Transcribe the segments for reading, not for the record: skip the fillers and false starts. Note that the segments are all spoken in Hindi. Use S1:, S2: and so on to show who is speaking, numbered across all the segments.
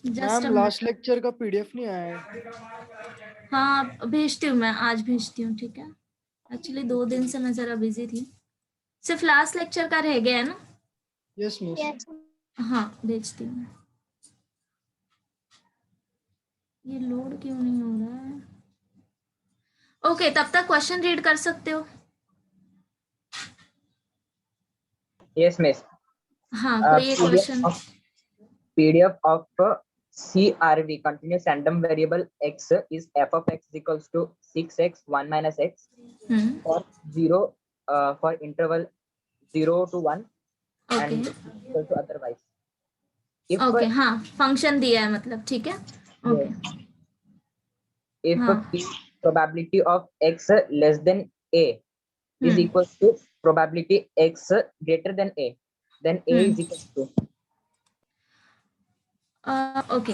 S1: मैम लास्ट लेक्चर का पीडीएफ नहीं आया है।
S2: हाँ भेजती हूँ मैं, आज भेजती हूँ, ठीक है। एक्चुअली 2 दिन से मैं जरा बिजी थी। सिर्फ लास्ट लेक्चर का रह गया है ना?
S1: Yes miss.
S2: हाँ भेजती हूँ। ये लोड क्यों नहीं हो रहा है? ओके, तब तक क्वेश्चन रीड कर सकते हो।
S3: Yes miss.
S2: हाँ कोई एक question.
S3: PDF of CRV continuous random variable x is f of x is equals to 6x 1 minus x for 0 for interval 0 to 1 and equal to otherwise.
S2: Okay हाँ फंक्शन दिया है मतलब, ठीक है। Okay
S3: if p probability of x less than a is equal to probability x greater than a, then a is equal to
S2: okay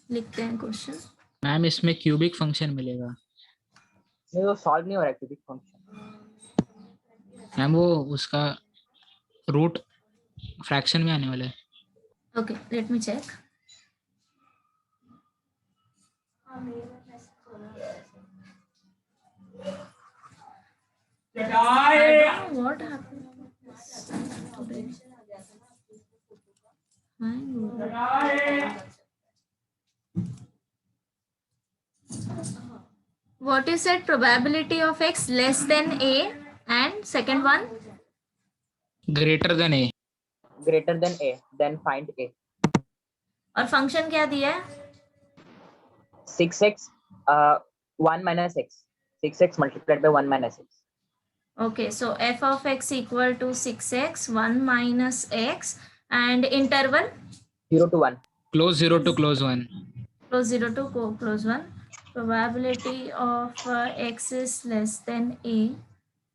S2: लिखते हैं क्वेश्चन।
S4: मैम इसमें क्यूबिक फंक्शन मिलेगा।
S3: नहीं, वो सॉल्व नहीं हो रहा क्यूबिक फंक्शन।
S4: मैम वो उसका रूट फ्रैक्शन में आने वाला है।
S2: Okay let me check. What happened today? What you said, probability of x less than a and second one?
S4: Greater than a.
S3: Greater than a, then find a.
S2: और फंक्शन क्या दिया है?
S3: 6x 1 minus x. 6x multiplied by 1 minus x.
S2: Okay, so f of x equal to 6x 1 minus x and interval
S3: 0 to 1.
S4: Close 0 to close 1.
S2: Close 0 to close 1. Probability of x is less than a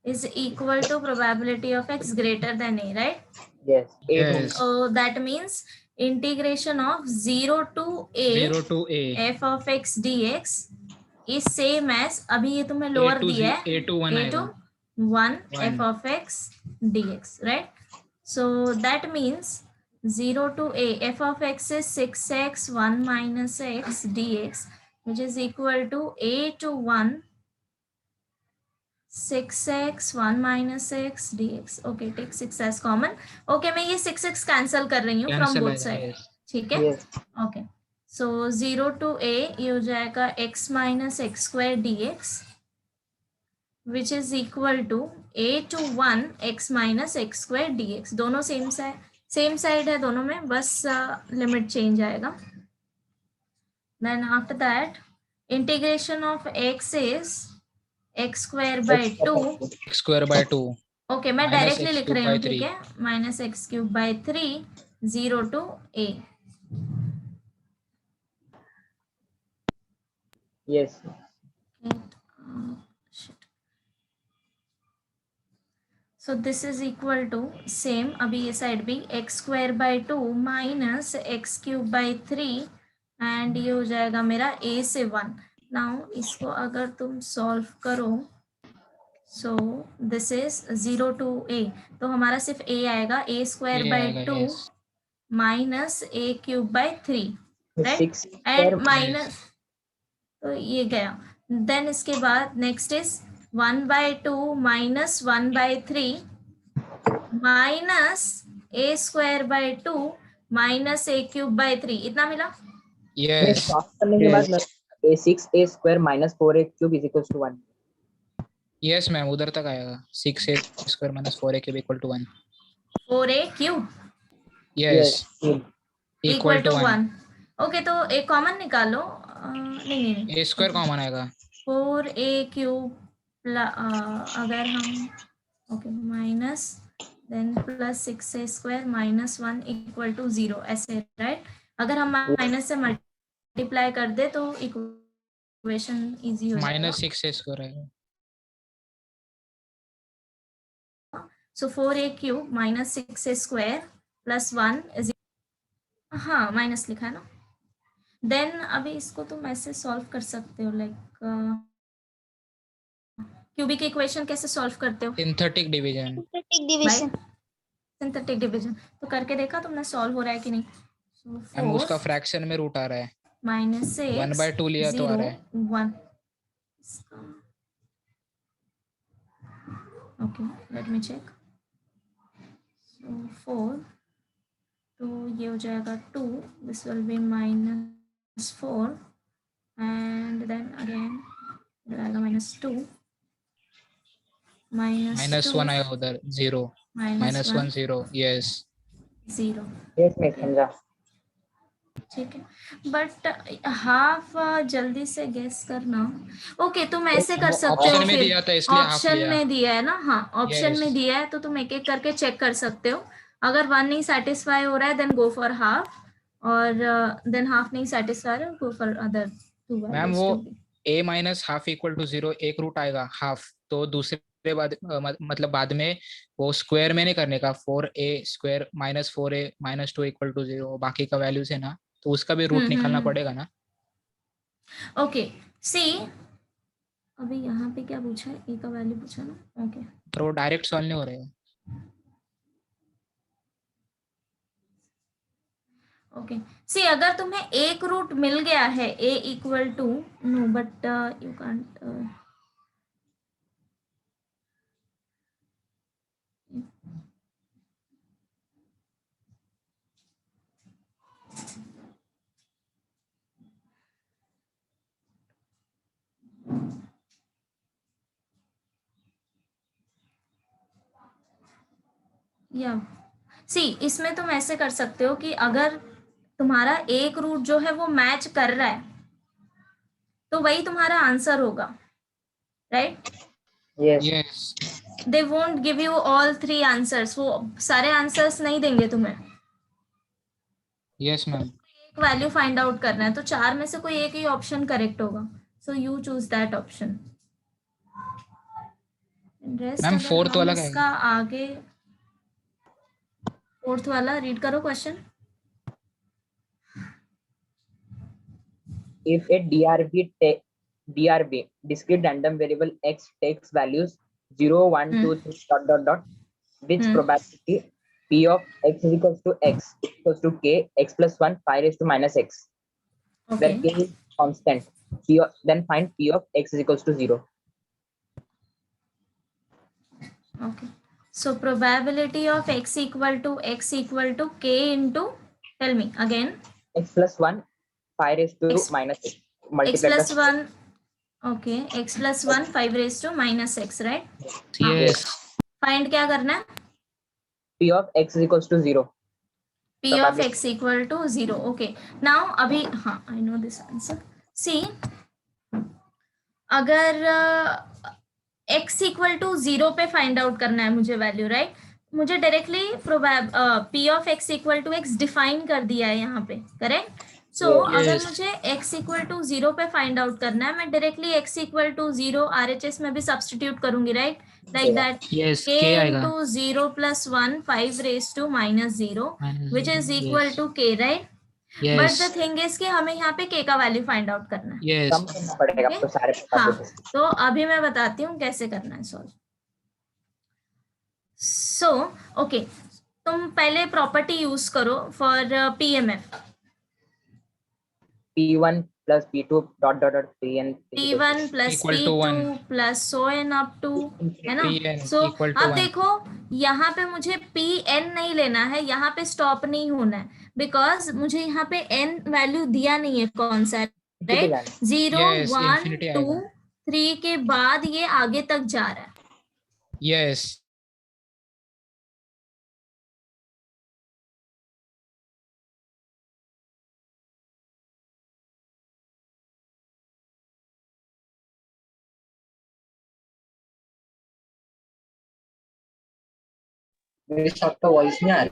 S2: is equal to probability of x greater than a, right?
S3: Yes.
S4: Yes.
S2: So that means integration of 0 to a f of x dx is same as, अभी ये तुम्हें लोअर दिया है,
S4: a to
S2: 1 f of x dx, right? So that means 0 to a f of x is 6x 1 minus x dx, which is equal to a to 1 6x 1 minus x dx. Okay, take 6 as common. Okay, मैं ये 6x cancel कर रही हूँ from both side, ठीक है? Okay, so 0 to a ये हो जाएगा x minus x square dx, which is equal to a to 1 x minus x square dx. दोनों सेम साइड है दोनों में, बस लिमिट चेंज आएगा. Then after that integration of x is x square by 2.
S4: x square by 2.
S2: Okay मैं डायरेक्टली लिख रही हूँ, ठीक है? Minus x cube by 3 0 to a.
S3: Yes.
S2: So this is equal to same, अभी ये साइड भी x square by 2 minus x cube by 3 and ये हो जाएगा मेरा a से 1. नाउ इसको अगर तुम सॉल्व करो, so this is 0 to a, तो हमारा सिर्फ a आएगा, a square by 2 minus a cube by 3, right? And minus, तो ये गया. देन इसके बाद next is 1 by 2 minus 1 by 3 minus a square by 2 minus a cube by 3, इतना मिला?
S4: Yes.
S3: करने के बाद a 6a square minus 4a cube is equals to 1.
S4: Yes ma'am, उधर तक आएगा. 6a square minus 4a cube equal to 1.
S2: 4a cube
S4: Yes.
S2: Equal to 1. Okay तो एक कॉमन निकालो. नहीं
S4: a square कॉमन आएगा.
S2: 4a क्यूब अगर हम okay minus then plus 6a square minus 1 equal to 0, ऐसे, राइट? अगर हम माइनस से मल्टीप्लाई कर दे तो इक्वेशन इजी हो जाएगा.
S4: माइनस 6a स्क्वायर आएगा.
S2: So 4a cube minus 6a square plus 1 is, हाँ माइनस लिखा है ना. देन अभी इसको तुम ऐसे सॉल्व कर सकते हो, लाइक क्यूबिक इक्वेशन कैसे सॉल्व करते हो
S4: सिंथेटिक डिवीजन।
S5: सिंथेटिक
S2: भाई?
S5: डिवीजन।
S2: सिंथेटिक डिवीजन तो करके देखा तुमने, सॉल्व हो रहा है कि नहीं? सो
S4: मैम
S2: 4
S4: उसका फ्रैक्शन में रूट आ रहा है,
S2: माइनस 6
S4: 1/2 लिया तो आ
S2: 0
S4: रहा है।
S2: 1। Okay let me check. So 4 तो ये हो जाएगा 2, this will be -4 and then again आएगा -2
S4: -1
S2: -2
S4: आया उधर, 0 -1
S2: -1
S4: 0, यस।
S2: 0।
S3: यस मिस समझा।
S2: ठीक है, बट हाफ जल्दी से गेस करना। ओके तुम ऐसे कर
S4: वो
S2: सकते हो
S4: ऑप्शन में
S2: फिर,
S4: दिया था इसलिए हाफ
S2: ऑप्शन
S4: लिया।
S2: में दिया है ना, हाँ ऑप्शन
S4: यस
S2: में दिया है तो तुम एक एक करके चेक कर सकते हो। अगर 1 नहीं सेटिस्फाई हो रहा है देन गो फॉर हाफ, और देन हाफ नहीं सेटिस्फाई हो go for other 2
S4: ma'am
S2: values
S4: वो
S2: to be.
S4: a minus half equal to 0, एक रूट आएगा हाफ, तो दूसरे बाद मतलब बाद में वो स्क्वायर में नहीं करने का, 4a square -4a -2 equal to 0, बाकी का वैल्यूज है ना, तो उसका भी रूट निकालना पड़ेगा ना।
S2: ओके सी, अभी यहाँ पे क्या पूछा है, ए का वैल्यू पूछा ना, ओके
S4: पर वो डायरेक्ट सॉल्व नहीं हो रहे हैं।
S2: ओके सी, अगर तुम्हें एक रूट मिल गया है a equal to, no but you can't, या सी इसमें तुम ऐसे कर सकते हो कि अगर तुम्हारा एक रूट जो है वो मैच कर रहा है तो वही तुम्हारा आंसर होगा, right?
S3: Yes
S4: yes
S2: they won't give you all 3 answers, वो सारे आंसर्स नहीं देंगे तुम्हें।
S4: Yes ma'am.
S2: एक वैल्यू फाइंड आउट करना है तो 4 में से कोई एक ही ऑप्शन करेक्ट होगा, so you choose that option. Rest
S4: ma'am
S2: अगर
S4: फोर्थ
S2: हम
S4: वाला क्या
S2: इसका
S4: है?
S2: आगे, फोर्थ वाला रीड करो question.
S3: if a DRB discrete random variable x takes values 0 1 2 3 dot dot dot, which probability p of x is equals to x equals to k x plus 1 pi raised to minus x, where
S2: okay
S3: k is constant, then find p of x is equals to 0.
S2: Okay. So probability of x equal to k into, tell me again.
S3: X plus 1 pi raised to
S2: X,
S3: minus x
S2: x
S3: multiplied
S2: plus
S3: by
S2: 1, okay, x plus 1 5 raised to minus x, right? हाँ,
S4: यस
S2: find क्या करना है?
S3: p of x is equals to 0.
S2: P of x equal to 0. Okay. Now अभी हाँ, I know this answer. See, अगर x इक्वल टू 0 पे फाइंड आउट करना है मुझे वैल्यू, राइट? मुझे directly p of x equal to x define कर दिया है यहाँ पे, करेक्ट? सो अगर मुझे x इक्वल टू 0 पे फाइंड आउट करना है, मैं directly x equal to 0 RHS में भी सब्सटीट्यूट करूंगी, right? Like that
S4: yes
S2: k
S4: के आएगा।
S2: Into 0 plus 1 5 raise to minus 0 which is equal to k, right? But
S4: yes
S2: the thing is कि हमें यहाँ पे k का वैल्यू फाइंड आउट करना है।
S4: यस
S3: कम करना पड़ेगा
S2: Okay?
S3: आपको सारे
S2: हाँ,
S3: probabilities.
S2: तो अभी मैं बताती हूँ कैसे करना है सॉल्व। सो ओके, तुम पहले प्रॉपर्टी यूज करो for PMF.
S3: p1 plus p2 dot dot dot pn is equals to
S2: P1 plus
S4: equal to
S2: P2
S4: 1,
S2: plus so n up to, है ना?
S4: Pn
S2: सो
S4: इक्वल टू
S2: अब
S4: 1।
S2: देखो यहाँ पे मुझे Pn नहीं लेना है, यहाँ पे स्टॉप नहीं होना है, बिकॉज मुझे यहाँ पे n वैल्यू दिया नहीं है कौन सा,
S3: infinity
S2: राइट?
S3: जाना.
S2: 0
S4: यस
S2: 1
S4: इंफिनिटी
S2: 2
S4: आएगा।
S2: 3 के बाद ये आगे तक जा रहा है।
S4: यस
S3: मेरे साथ तो वॉइस नहीं आ रही.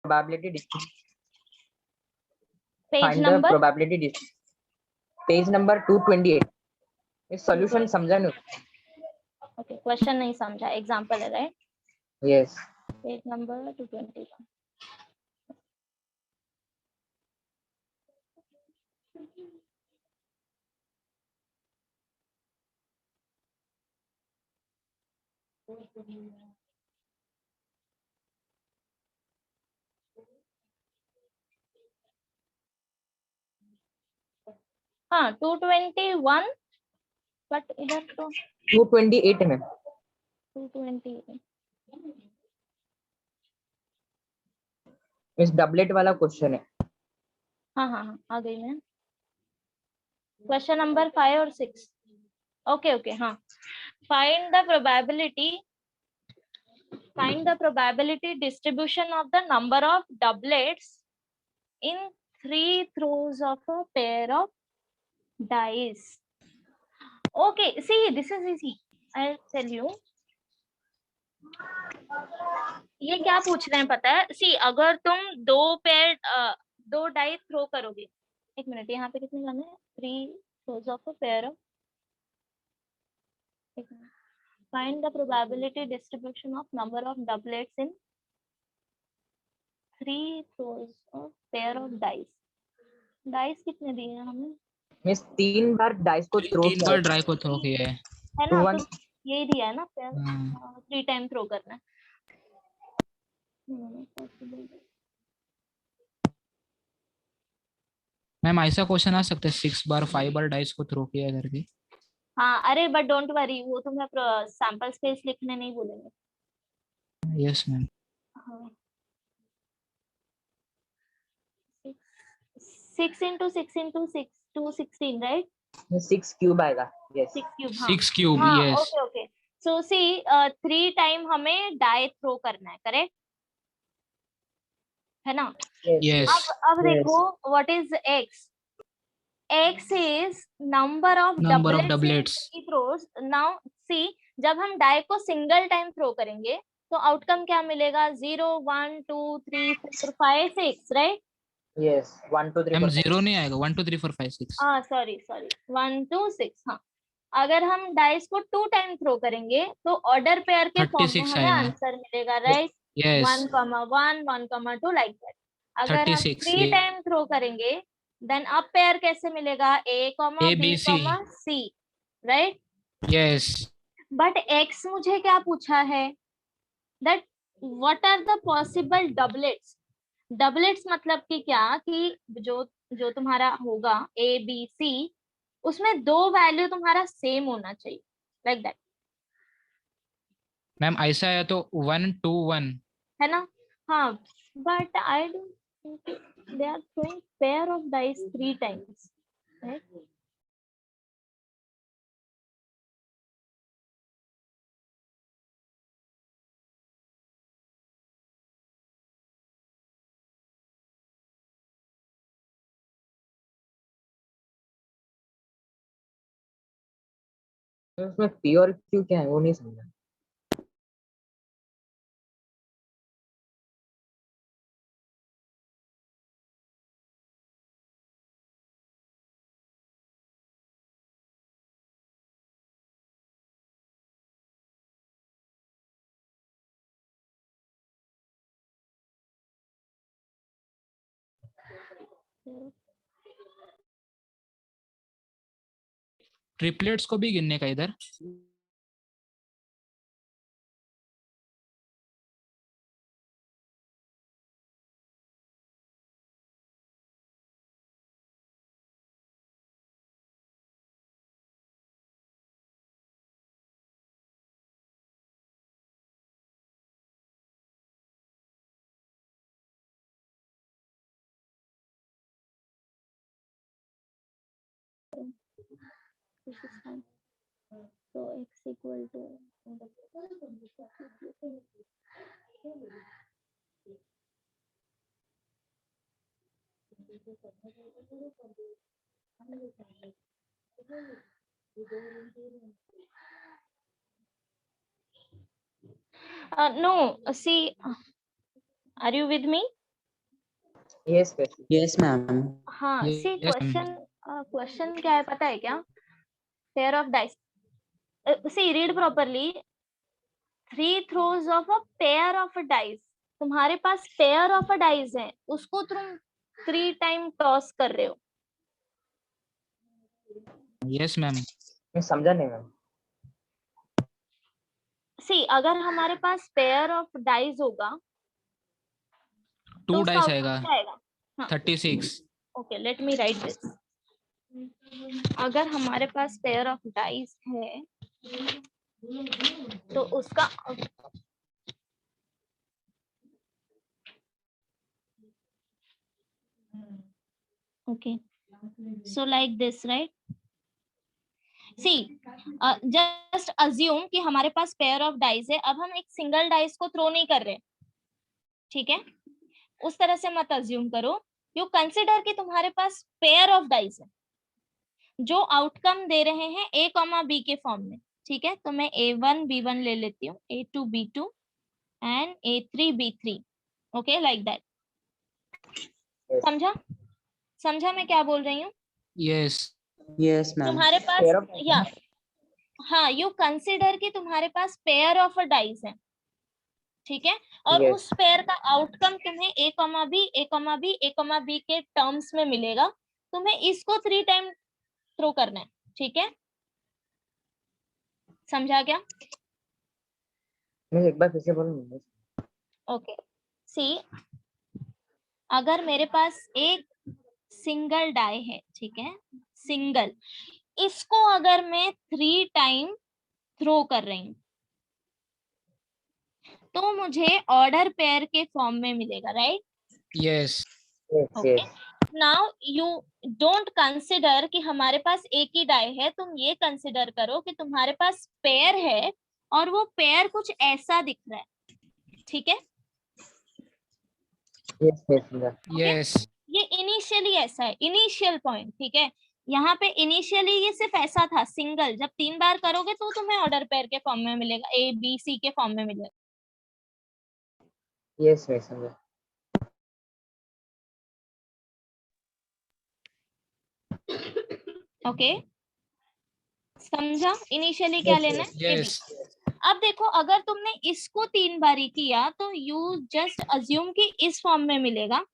S3: probability
S2: page
S3: find the
S2: number
S3: probability page number 228 इस सॉल्यूशन समझा नहीं.
S2: ओके, क्वेश्चन नहीं समझा, एग्जांपल है राइट.
S3: Yes.
S2: Page number 221. हाँ 221, बट इधर तो
S3: 228 में
S2: 220.
S3: इस डबलेट वाला क्वेश्चन है.
S2: हाँ हाँ हाँ, आ गई मैं. क्वेश्चन नंबर 5 और 6. ओके ओके, हाँ. Find the probability distribution of the number of doublets in 3 throws of a pair of dice. Okay, see, this is easy. I'll tell you. ये क्या पूछ रहे हैं पता है? सी, अगर तुम दो डाई थ्रो करोगे, एक मिनट, यहाँ पे कितने जाने हैं? 3 throws of a pair of. Find the probability distribution of number of doublets in 3 throws of pair of dice. Dice कितने दिए हैं हमें?
S3: मिस 3 बार डाइस को थ्रो
S4: 3 बार ड्राई को थ्रो किया है.
S2: है ना,
S3: 1
S2: तो यही दिया है ना, पेयर 3 टाइम थ्रो करना है.
S4: मैम ऐसा क्वेश्चन आ सकता है 6 बार 5 बार डाइस को थ्रो किया करके.
S2: हाँ, अरे बट डोंट वरी, वो तुम्हें सैंपल स्पेस लिखने नहीं बोलेंगे.
S4: Yes ma'am.
S2: हाँ. 6 into 6 into 6 216, right?
S3: 6 क्यूब आएगा. Yes
S2: 6 cube. हाँ
S4: 6 क्यूब.
S2: हाँ,
S4: yes.
S2: Okay okay. So see 3 time हमें डाई थ्रो करना है, करेक्ट है ना?
S4: यस.
S2: अब देखो, what is x? x is number of
S4: number of
S2: doublets in
S4: doublets.
S2: 3 throws. Now see, जब हम डाई को सिंगल टाइम थ्रो करेंगे तो आउटकम क्या मिलेगा? 0 1 2 3 4 5 6, राइट?
S3: यस 1 2 3
S4: मैम
S3: 4
S4: जीरो नहीं आएगा. 1 2 3 4 5 6.
S2: हाँ सॉरी 1 2 6. हाँ, अगर हम डाइस को 2 टाइम थ्रो करेंगे तो ऑर्डर पेयर के फॉर्म में
S4: 36
S2: हमें
S4: आएगा.
S2: आंसर मिलेगा, राइट?
S4: यस.
S2: 1,1 1,2 like that. अगर हम
S4: 36.
S2: 3 टाइम थ्रो करेंगे देन अब पेयर कैसे मिलेगा? A,
S4: A
S2: B,
S4: B C.
S2: C, right?
S4: Yes.
S2: But x मुझे क्या पूछा है? That what are the possible doublets. Doublets मतलब कि क्या, कि जो जो तुम्हारा होगा A B C, उसमें 2 वैल्यू तुम्हारा सेम होना चाहिए, लाइक दैट.
S4: मैम ऐसा है तो 1 2 1.
S2: है ना? हाँ, but I don't think they are throwing pair of dice 3 times, right?
S3: उसमें पी और क्यू क्या है वो नहीं समझा.
S4: ट्रिपलेट्स को भी गिनने का इधर.
S2: This is fine. So x equal to no, see, are you with me?
S3: Yes, miss.
S5: Yes, ma'am.
S2: हाँ,
S4: Yes,
S2: सी
S4: yes,
S2: क्वेश्चन क्या है पता है क्या? Pair of dice, see read properly, 3 throws of a pair of a dice. तुम्हारे पास पेयर ऑफ अ डाइस है, उसको तुम 3 टाइम टॉस कर रहे हो।
S4: yes ma'am.
S3: मैं समझा नहीं मैम।
S2: सी अगर हमारे पास पेयर ऑफ डाइस होगा
S4: 2
S2: तो उसका
S4: डाइस
S2: आउटकम
S4: आएगा
S2: क्या आएगा? हाँ,
S4: 36।
S2: Okay, let me write this. अगर हमारे पास पेयर ऑफ डाइस है तो उसका okay, so like this right. See just assume कि हमारे पास पेयर ऑफ डाइस है। अब हम एक सिंगल डाइस को थ्रो नहीं कर रहे, ठीक है? उस तरह से मत अज्यूम करो। यू कंसिडर कि तुम्हारे पास पेयर ऑफ डाइस है जो आउटकम दे रहे हैं ए कॉमा बी के फॉर्म में, ठीक है? तो मैं A1 B1 ले लेती हूँ, A2 B2 and A3 B3, okay, like that.
S3: Yes.
S2: समझा मैं क्या बोल रही हूँ?
S4: yes
S5: Yes, ma'am.
S2: तुम्हारे पास
S3: Pair of
S2: या हाँ, यू कंसिडर कि तुम्हारे पास पेयर ऑफ अ डाइस है, ठीक है? और
S3: Yes.
S2: उस पेयर का आउटकम तुम्हें A comma B A comma B A comma B के टर्म्स में मिलेगा। तुम्हें इसको 3 टाइम थ्रो करना है, ठीक है? समझा क्या?
S3: मैं एक बार फिर से बोलूँ।
S2: ओके, सी अगर मेरे पास एक सिंगल डाई है, ठीक है, सिंगल, इसको अगर मैं 3 टाइम थ्रो कर रही हूँ तो मुझे ऑर्डर पेयर के फॉर्म में मिलेगा, right?
S4: yes
S3: Yes,
S2: okay,
S3: yes.
S2: Now you don't consider कि हमारे पास एक ही डाई है। तुम ये कंसिडर करो कि तुम्हारे पास पेयर है और वो पेयर कुछ ऐसा दिख रहा है, ठीक है?
S3: Yes, yes, समझा।
S4: yes
S2: ये इनिशियली ऐसा है, इनिशियल पॉइंट, ठीक है? यहाँ पे इनिशियली ये सिर्फ ऐसा था सिंगल। जब 3 बार करोगे तो तुम्हें ऑर्डर पेयर के फॉर्म में मिलेगा, A B C के फॉर्म में मिलेगा।
S3: Yes, मैं समझा।
S2: ओके, समझा इनिशियली क्या
S3: Yes,
S2: लेना
S3: yes.
S2: है?
S4: yes
S2: अब देखो, अगर तुमने इसको 3 बारी किया तो यू जस्ट अज्यूम कि इस फॉर्म में मिलेगा,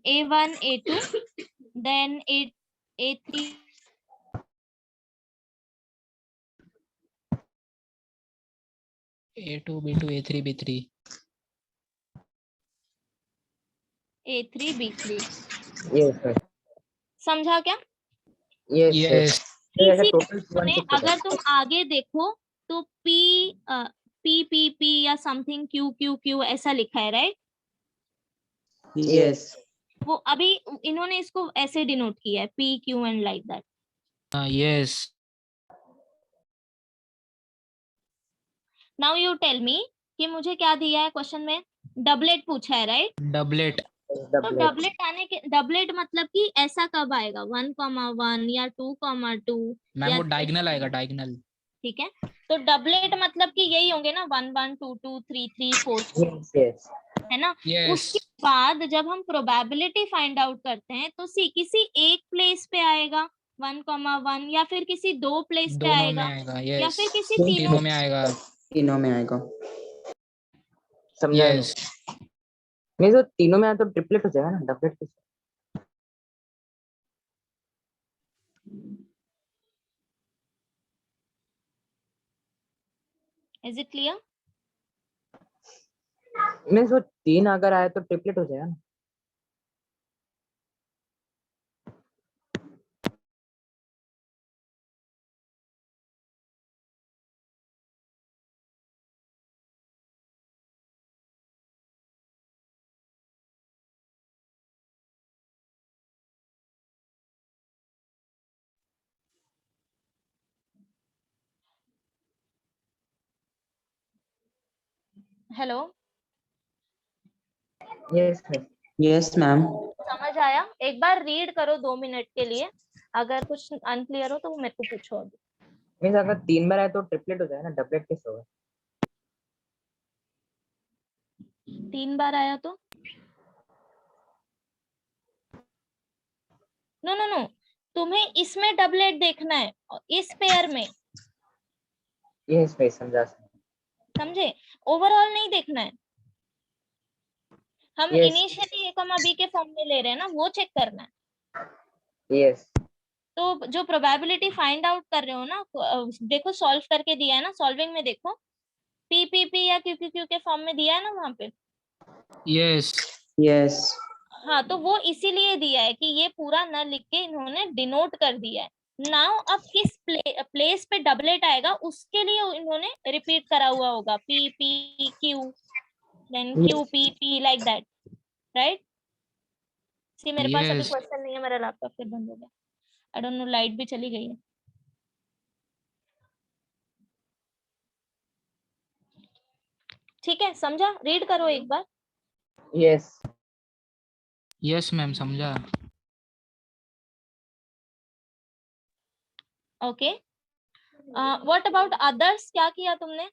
S2: A1 A2 then A3
S4: A2 B2 A3 B3
S2: A3 B3।
S3: Yes, मैं।
S2: समझा क्या?
S3: Yes, yes.
S4: yes
S3: ये अगर
S2: इसी
S3: total
S2: में
S3: 160
S2: अगर तुम आगे देखो तो P या समथिंग Q ऐसा लिखा है, राइट?
S5: Yes.
S2: वो अभी इन्होंने इसको ऐसे डिनोट किया है, PQ and like that.
S4: yes
S2: now you tell me कि मुझे क्या दिया है क्वेश्चन में? डबलेट पूछा है, राइट?
S4: doublet
S2: तो
S3: double.
S2: डबलेट आने के, डबलेट मतलब कि ऐसा कब आएगा? 1,1 या 2,2
S4: मैम
S2: या
S4: वो डायगोनल आएगा डायगोनल।
S2: ठीक है? तो डबलेट मतलब कि यही होंगे ना, 1 1 2 2 3 3 4
S3: Yes, yes.
S2: है ना?
S4: yes
S2: उसके बाद जब हम प्रोबेबिलिटी फाइंड आउट करते हैं तो सी किसी एक प्लेस पे आएगा 1,1 या फिर किसी 2 प्लेस पे
S4: दोनों में
S2: आएगा
S4: आएगा
S2: या
S4: yes
S2: फिर किसी तीनों
S4: तीनों में आएगा
S5: तीनों में आएगा।
S3: समझा
S4: yes
S3: नहीं तो तीनों में आया तो ट्रिपलेट हो जाएगा ना, डबलेट किस?
S2: Is it clear?
S3: मैं सो 3 अगर आया तो ट्रिपलेट हो जाएगा ना।
S2: Hello,
S3: Yes, yes.
S5: Yes, ma'am.
S2: समझ आया? एक बार रीड करो 2 मिनट के लिए, अगर कुछ अनक्लियर हो तो मेरे को पूछो अभी।
S3: मीन्स अगर 3 बार आया तो ट्रिपलेट हो जाएगा ना, डबलेट किस होगा?
S2: 3 बार आया तो नो नो नो, तुम्हें इसमें डबलेट देखना है, इस पेयर में,
S3: Yes, मैं समझा।
S2: समझे? ओवरऑल नहीं देखना है, हम
S3: Yes,
S2: इनिशियली ए कॉमा बी के फॉर्म में ले रहे हैं ना, वो चेक करना है।
S3: yes,
S2: तो जो प्रोबेबिलिटी फाइंड आउट कर रहे हो ना, देखो सॉल्व करके दिया है ना, सॉल्विंग में देखो पी पी पी या क्यू क्यू क्यू के फॉर्म में दिया है ना वहां पे।
S4: Yes
S5: Yes.
S2: हाँ, तो वो इसीलिए दिया है कि ये पूरा न लिख के इन्होंने डिनोट कर दिया है। नाउ अब किस प्लेस पे डबलेट आएगा उसके लिए इन्होंने रिपीट करा हुआ होगा, P P Q, then Q P P, like that, right? See मेरे पास अभी
S4: यस
S2: क्वेश्चन नहीं है, मेरा लैपटॉप फिर बंद हो गया, आई डोंट नो, लाइट भी चली गई है। ठीक है, समझा? रीड करो एक बार।
S3: yes.
S4: यस मैम, समझा।
S2: ओके, व्हाट अबाउट अदर्स, क्या किया तुमने?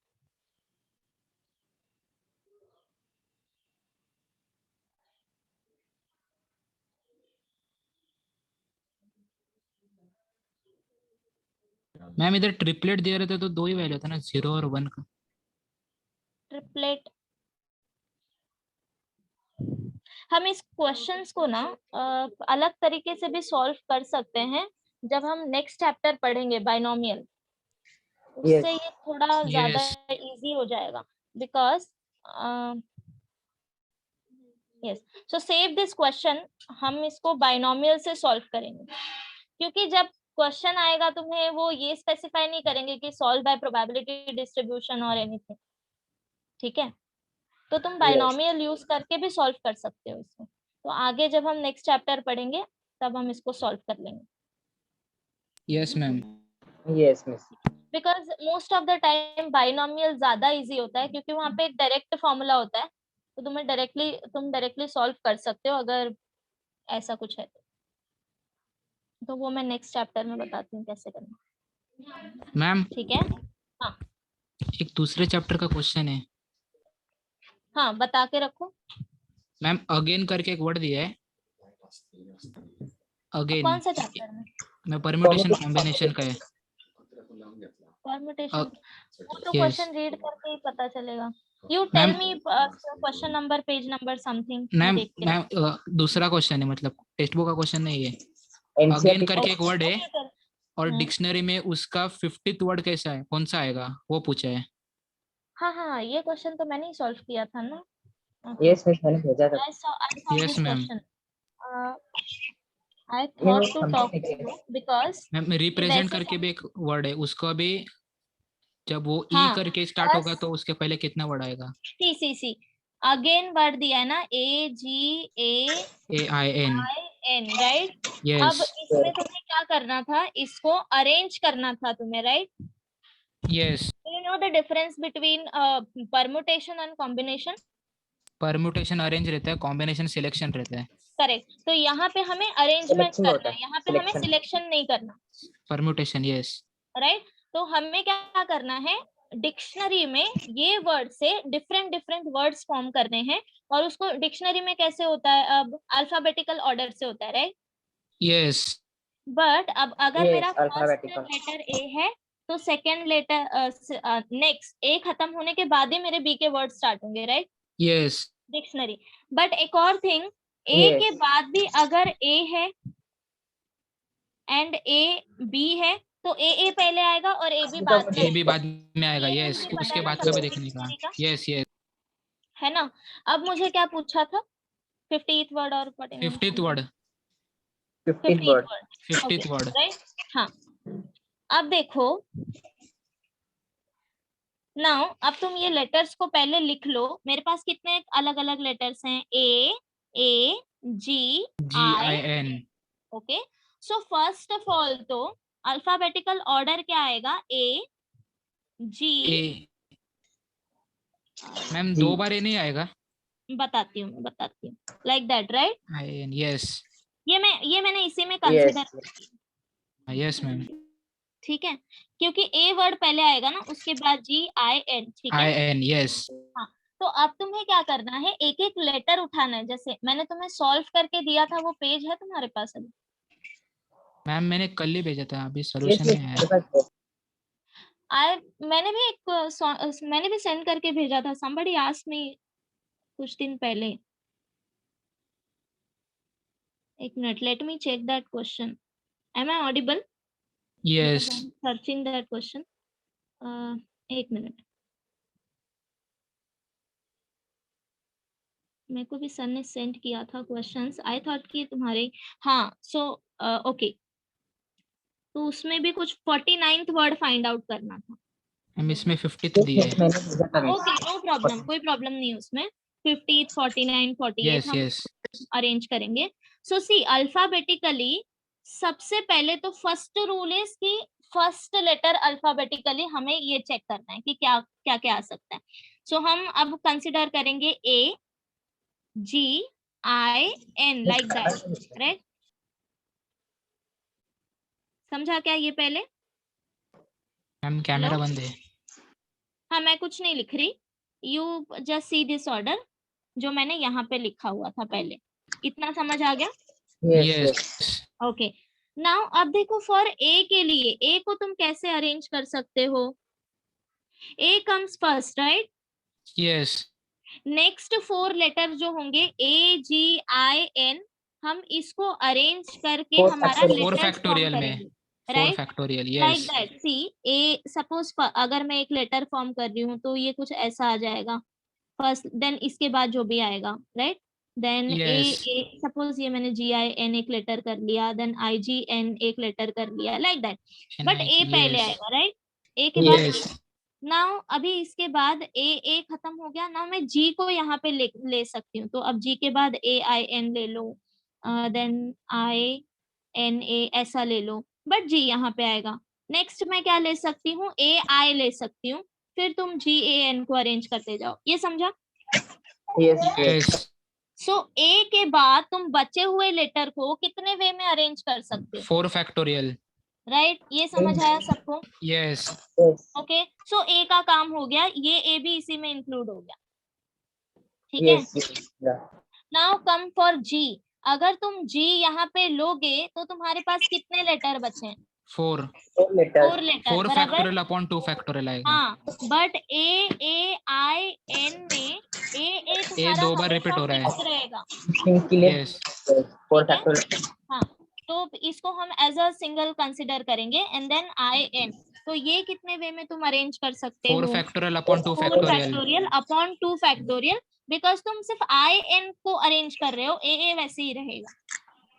S4: मैम इधर ट्रिपलेट दे रहे थे तो 2 ही वैल्यू था ना, 0 और 1 का।
S2: ट्रिपलेट, हम इस क्वेश्चंस को ना अलग तरीके से भी सॉल्व कर सकते हैं जब हम नेक्स्ट चैप्टर पढ़ेंगे बाइनोमियल, उससे ये थोड़ा ज्यादा
S4: यस
S2: इजी हो जाएगा, because yes, so save this question, हम इसको बाइनोमियल से सॉल्व करेंगे, क्योंकि जब क्वेश्चन आएगा तुम्हें वो ये स्पेसिफाई नहीं करेंगे कि सॉल्व बाय प्रोबेबिलिटी डिस्ट्रीब्यूशन और एनीथिंग, ठीक है? तो तुम बाइनोमियल यूज करके भी सॉल्व कर सकते हो इसको, तो आगे जब हम नेक्स्ट चैप्टर पढ़ेंगे तब हम इसको सॉल्व कर लेंगे,
S4: yes ma'am.
S3: Yes, miss.
S2: Because most of the time binomial ज्यादा इजी होता है, क्योंकि वहां पे एक डायरेक्ट फॉर्मूला होता है, तो तुम डायरेक्टली सॉल्व कर सकते हो अगर ऐसा कुछ है तो वो मैं नेक्स्ट चैप्टर में बताती हूँ कैसे करना,
S4: मैम
S2: ठीक है? हाँ
S4: एक दूसरे चैप्टर का क्वेश्चन है।
S2: हाँ, बता के रखो।
S4: मैम अगेन करके एक वर्ड दिया है, अगेन।
S2: कौन सा चैप्टर में?
S4: मैं परम्यूटेशन कॉम्बिनेशन का है।
S2: परम्यूटेशन, वो तो
S4: यस
S2: क्वेश्चन रीड करके ही पता चलेगा। You tell
S4: ma'am.
S2: Me question number, page number, something, मैं
S4: मैम
S2: देख के
S4: मैम दूसरा क्वेश्चन है, मतलब टेक्स्ट बुक का क्वेश्चन नहीं है।
S3: NCERT
S4: अगेन करके एक वर्ड है और
S2: हम्म।
S4: डिक्शनरी में उसका 50th वर्ड कैसा है, कौन सा आएगा, वो पूछा है।
S2: हाँ हाँ, ये क्वेश्चन तो मैंने ही सॉल्व किया था ना।
S3: Yes, miss, मैंने भेजा था।
S2: I saw
S4: yes
S2: this
S4: ma'am.
S2: question. I
S3: नहीं,
S2: thought
S3: वो
S2: to
S3: समझा
S2: talk
S3: नहीं
S2: to
S3: गया।
S2: you because
S4: मैम रिप्रेजेंट
S2: वैसे
S4: करके भी एक वर्ड है, उसका भी जब वो ई
S2: हाँ,
S4: करके स्टार्ट होगा
S2: बस
S4: तो उसके पहले कितना वर्ड आएगा।
S2: सी अगेन वर्ड दिया है ना,
S4: AIN।
S2: AGAIN, right?
S4: यस
S2: अब इसमें तुम्हें क्या करना था, इसको अरेंज करना था तुम्हें, right?
S4: Yes.
S2: You know the difference between permutation and combination?
S4: Permutation arrange रहता है, कॉम्बिनेशन सिलेक्शन रहता है।
S2: करेक्ट, तो यहाँ पे हमें अरेंजमेंट
S3: सिलेक्शन
S2: करना
S3: होता
S2: है,
S3: है,
S2: यहाँ पे हमें
S3: सिलेक्शन।
S2: सिलेक्शन नहीं करना,
S4: परम्यूटेशन यस।
S2: राइट? तो हमें क्या करना है, डिक्शनरी में ये वर्ड से डिफरेंट डिफरेंट वर्ड्स फॉर्म करने हैं, और उसको डिक्शनरी में कैसे होता है, अब अल्फाबेटिकल ऑर्डर से होता है, राइट?
S4: यस
S2: बट अब अगर मेरा
S3: Yes,
S2: first
S3: alphabetical.
S2: Letter A है तो सेकेंड लेटर नेक्स्ट ए खत्म होने के बाद ही मेरे बी के वर्ड स्टार्ट होंगे, राइट?
S4: Yes
S2: dictionary. बट एक और थिंग, ए के
S3: Yes.
S2: बाद भी अगर ए है एंड ए बी है तो ए पहले आएगा और ए बी बाद में
S4: ए भी
S2: आएगा।
S4: बाद में आएगा,
S2: ये
S4: यस
S2: मुझे पता
S4: उसके
S2: है ना
S4: बाद का
S2: सब
S4: भी
S2: कुछ
S4: देखने का।
S2: डिक्शनरी का,
S4: यस यस।
S2: है ना? अब मुझे क्या पूछा था, 50th वर्ड और
S4: 50th word.
S3: 15th word.
S2: 50th word,
S4: 50th
S2: okay,
S4: word.
S2: Right? हाँ, अब देखो, नाउ अब तुम ये लेटर्स को पहले लिख लो, मेरे पास कितने अलग अलग लेटर्स हैं, ए जी आई,
S4: GIN।
S2: Okay? So first of all तो अल्फाबेटिकल ऑर्डर क्या आएगा, ए जी,
S4: ए मैम
S3: G.
S4: 2 बार ए नहीं आएगा।
S2: बताती हूँ, like that, right?
S4: IN yes.
S2: ये मैंने इसी में
S3: Yes.
S2: Consider,
S4: yes ma'am.
S2: ठीक है? क्योंकि ए वर्ड पहले आएगा ना, उसके बाद GIN, ठीक है?
S4: IN yes.
S2: हाँ, तो अब तुम्हें क्या करना है, एक एक लेटर उठाना है, जैसे मैंने तुम्हें सॉल्व करके दिया था, वो पेज है तुम्हारे पास अभी?
S4: मैम मैंने कल ही भेजा था, अभी
S3: Yes,
S4: सोल्यूशन
S3: yes,
S4: नहीं आया।
S3: मेरे पास है।
S2: मैंने भी सेंड करके भेजा था, somebody asked me कुछ दिन पहले। एक minute, let me check that question. Am I audible?
S4: Yes
S2: Because I'm searching that question. एक मिनट, मेरे को भी सर ने सेंड किया था क्वेश्चंस। आई थॉट कि तुम्हारे, हाँ, सो ओके, तो उसमें भी कुछ 49th वर्ड फाइंड आउट करना था।
S4: मैम इसमें 50th दिया है।
S3: मैंने भेजा था
S2: ओके, नो प्रॉब्लम, कोई प्रॉब्लम नहीं है उसमें। 50th, 49, 48
S4: यस
S2: हम
S4: यस
S2: अरेंज करेंगे। सो सी, अल्फाबेटिकली सबसे पहले तो फर्स्ट रूल इज कि फर्स्ट लेटर अल्फाबेटिकली हमें ये चेक करना है कि क्या क्या क्या आ सकता है। सो हम अब कंसिडर करेंगे A, G, I, N, like that, right? समझा क्या ये पहले?
S4: Ma'am camera
S2: hello?
S4: बंद है।
S2: हाँ, मैं कुछ नहीं लिख रही, you just see this order जो मैंने यहाँ पे लिखा हुआ था पहले। इतना समझ आ गया?
S3: Yes,
S4: यस
S2: ओके, नाउ अब देखो फॉर ए के लिए, ए को तुम कैसे अरेंज कर सकते हो? A comes first, right?
S4: Yes
S2: next 4 letter जो होंगे ए, जी, आई, एन, हम इसको अरेंज करके
S3: Four
S2: हमारा
S3: factorial.
S4: Four
S2: letters form
S4: factorial में,
S2: करेंगे,
S4: 4
S2: right?
S4: Factorial
S2: like
S4: yes.
S2: That, see A, suppose अगर मैं एक लेटर फॉर्म कर रही हूँ तो ये कुछ ऐसा आ जाएगा फर्स्ट, देन इसके बाद जो भी आएगा, राइट? देन ए,
S4: यस
S2: सपोज ये मैंने जी आई एन एक लेटर कर लिया, देन आई जी एन एक लेटर कर लिया, लाइक दैट, बट ए पहले
S4: यस
S2: आएगा, राइट? ए के बाद
S4: यस
S2: नाउ अभी इसके बाद ए खत्म हो गया, नाउ मैं जी को यहाँ पे ले सकती हूँ, तो अब जी के बाद ए आई एन ले लो, देन आई एन ए ऐसा ले लो, बट जी यहाँ पे आएगा। नेक्स्ट मैं क्या ले सकती हूँ? ए आई ले सकती हूँ, फिर तुम जी ए एन को अरेंज करते जाओ, ये समझा?
S3: Yes, yes.
S4: यस
S2: सो ए के बाद तुम बचे हुए लेटर को कितने वे में अरेंज कर सकते हो,
S4: 4 फैक्टोरियल
S2: राइट? ये समझ आया सबको?
S4: यस।
S3: Yes,
S2: ओके, सो ए का काम हो गया, ये ए भी इसी में इंक्लूड हो गया, ठीक है?
S3: yes, yes. Yeah.
S2: Now come for G, अगर तुम जी यहाँ पे लोगे तो तुम्हारे पास कितने लेटर बचे हैं?
S4: 4
S3: Four letters.
S2: 4 लेटर,
S4: 4
S2: बराबर?
S4: फैक्टोरियल अपॉन 2 फैक्टोरियल आएगा।
S2: हाँ, बट ए आई एन में ए तुम्हारा
S4: दो बार
S2: हमेशा
S4: रिपीट हो रहा है।
S2: फिक्स रहेगा,
S3: के लिए
S4: यस
S3: four
S2: ठीक है?
S3: factorial.
S2: हाँ, तो इसको हम एज अ सिंगल कंसिडर करेंगे, एंड देन आई एन, तो ये कितने वे में तुम अरेंज कर सकते
S4: 4
S2: हो?
S4: Factorial upon 2
S2: 4
S4: factorial.
S2: Factorial upon 2 factorial, because तुम सिर्फ आई एन को अरेंज कर रहे हो, ए वैसे ही रहेगा।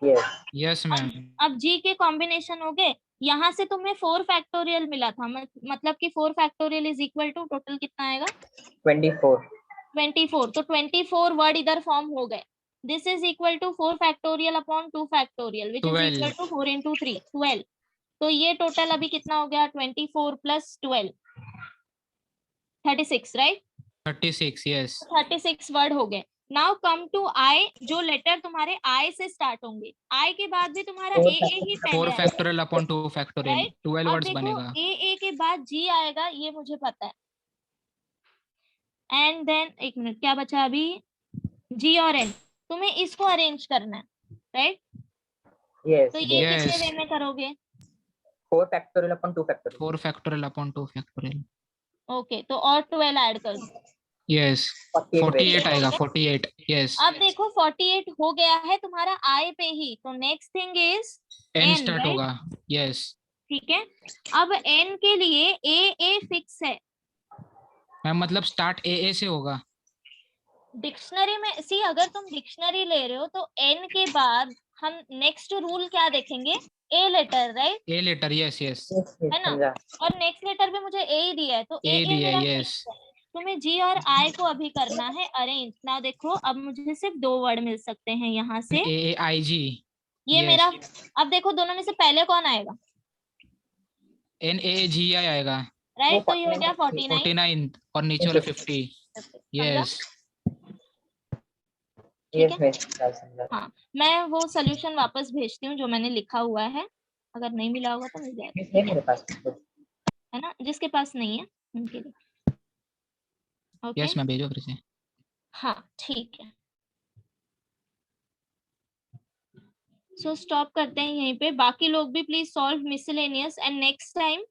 S3: Yes.
S4: यस मैम
S2: अब जी के कॉम्बिनेशन हो गए, यहाँ से तुम्हें 4 फैक्टोरियल मिला था, मतलब कि 4 factorial is equal to total कितना आएगा?
S3: 24.
S2: 24, तो 24 वर्ड इधर फॉर्म हो गए। This is equal to 4 factorial upon 2 factorial, which is
S4: 12
S2: equal to 4 into 3, 12। तो ये टोटल अभी कितना हो गया? 24 प्लस 12, 36, राइट?
S4: 36 यस
S2: 36 वर्ड हो गए। नाउ कम टू आई, जो लेटर तुम्हारे आई से स्टार्ट होंगे, आई के बाद भी तुम्हारा
S3: Four
S2: ए ही
S4: 4
S2: पहले आएगा,
S4: फैक्टोरियल अपॉन 2 फैक्टोरियल
S2: राइट?
S4: 12
S2: अब
S4: वर्ड्स
S2: देखो
S4: बनेगा।
S2: ए के बाद जी आएगा, ये मुझे पता है, एंड देन एक मिनट, क्या बचा अभी? जी और एन, तुम्हें इसको अरेंज करना है, राइट?
S3: Yes.
S2: तो ये
S3: Yes.
S2: कितने
S4: Yes.
S2: वे में करोगे?
S3: 4 factorial upon 2 factorial.
S4: 4 factorial upon 2 factorial
S2: okay, तो और 12 ऐड कर दो।
S4: यस 48 आएगा 48 यस।
S2: अब देखो 48 हो गया है तुम्हारा आई पे ही, तो next thing is
S4: N
S2: N,
S4: start
S2: right?
S4: होगा यस।
S2: ठीक है, अब एन के लिए ए फिक्स है,
S4: मैम मतलब स्टार्ट ए से होगा।
S2: डिक्शनरी में सी, अगर तुम डिक्शनरी ले रहे हो तो एन के बाद हम नेक्स्ट रूल क्या देखेंगे? A letter, right?
S4: A letter yes yes
S3: Yes, yes.
S2: है ना?
S3: समझा.
S2: और नेक्स्ट लेटर पे मुझे ए ही दिया है, तो
S4: ए दिया
S2: मेरा
S4: यस।
S2: fix है। तुम्हें जी और आई को अभी करना है अरेंज। ना देखो, अब मुझे सिर्फ 2 वर्ड मिल सकते हैं यहाँ से,
S4: ए आई जी
S2: ये मेरा। अब देखो दोनों में से पहले कौन आएगा?
S4: एन ए जी आई आएगा
S2: राइट, तो ये हो गया 49।
S4: 49 और नीचे वाला 50 यस।
S2: ठीक
S3: Yes,
S2: है,
S3: yes. समझा.
S2: हाँ, मैं वो सोल्यूशन वापस भेजती हूँ जो मैंने लिखा हुआ है, अगर नहीं मिला होगा तो मिल जाएगा,
S3: Yes, है मेरे पास.
S2: है ना? जिसके पास नहीं है उनके लिए, ओके?
S4: यस मैं भेजो फिर से।
S2: हाँ, ठीक है। सो स्टॉप करते हैं यहीं पे. बाकी लोग भी please solve miscellaneous and next time